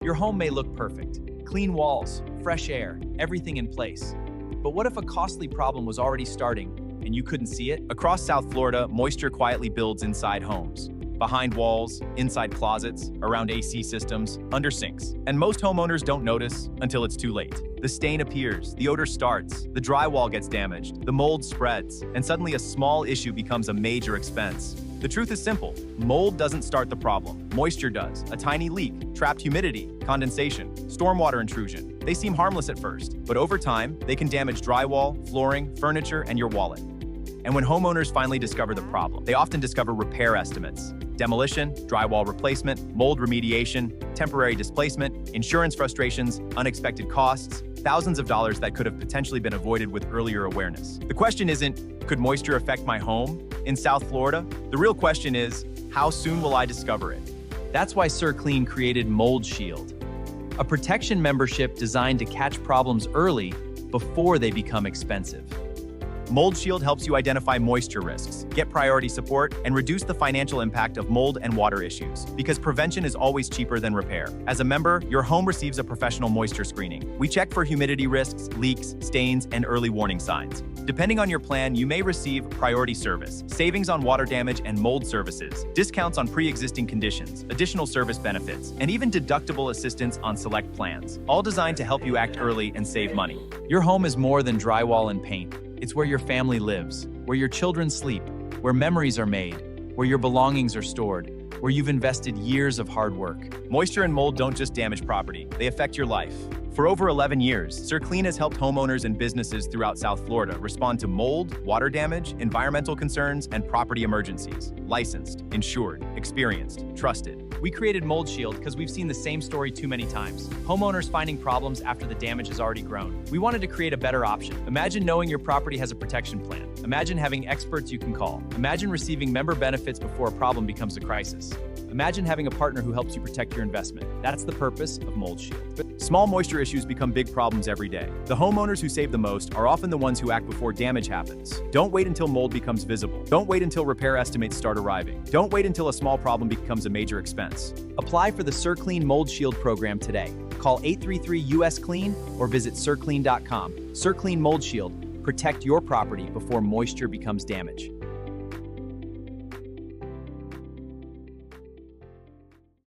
Your home may look perfect. Clean walls, fresh air, everything in place. But what if a costly problem was already starting and you couldn't see it? Across South Florida, moisture quietly builds inside homes. Behind walls, inside closets, around AC systems, under sinks. And most homeowners don't notice until it's too late. The stain appears, the odor starts, the drywall gets damaged, the mold spreads, and suddenly a small issue becomes a major expense. The truth is simple. Mold doesn't start the problem. Moisture does. A tiny leak, trapped humidity, condensation, stormwater intrusion. They seem harmless at first, but over time, they can damage drywall, flooring, furniture, and your wallet. And when homeowners finally discover the problem, they often discover repair estimates. Demolition, drywall replacement, mold remediation, temporary displacement, insurance frustrations, unexpected costs, thousands of dollars that could have potentially been avoided with earlier awareness. The question isn't, could moisture affect my home in South Florida? The real question is, how soon will I discover it? That's why CerClean created Mold Shield, a protection membership designed to catch problems early before they become expensive. Mold Shield helps you identify moisture risks, get priority support, and reduce the financial impact of mold and water issues, because prevention is always cheaper than repair. As a member, your home receives a professional moisture screening. We check for humidity risks, leaks, stains, and early warning signs. Depending on your plan, you may receive priority service, savings on water damage and mold services, discounts on pre-existing conditions, additional service benefits, and even deductible assistance on select plans, all designed to help you act early and save money. Your home is more than drywall and paint. It's where your family lives, where your children sleep, where memories are made, where your belongings are stored, where you've invested years of hard work. Moisture and mold don't just damage property, they affect your life. For over 11 years, CerClean has helped homeowners and businesses throughout South Florida respond to mold, water damage, environmental concerns, and property emergencies. Licensed, insured, experienced, trusted. We created Mold Shield because we've seen the same story too many times. Homeowners finding problems after the damage has already grown. We wanted to create a better option. Imagine knowing your property has a protection plan. Imagine having experts you can call. Imagine receiving member benefits before a problem becomes a crisis. Imagine having a partner who helps you protect your investment. That's the purpose of Mold Shield. But small moisture issues become big problems every day. The homeowners who save the most are often the ones who act before damage happens. Don't wait until mold becomes visible. Don't wait until repair estimates start arriving. Don't wait until a small problem becomes a major expense. Apply for the CerClean Mold Shield program today. Call 833-US-CLEAN or visit cerclean.com. CerClean Mold Shield. Protect your property before moisture becomes damage.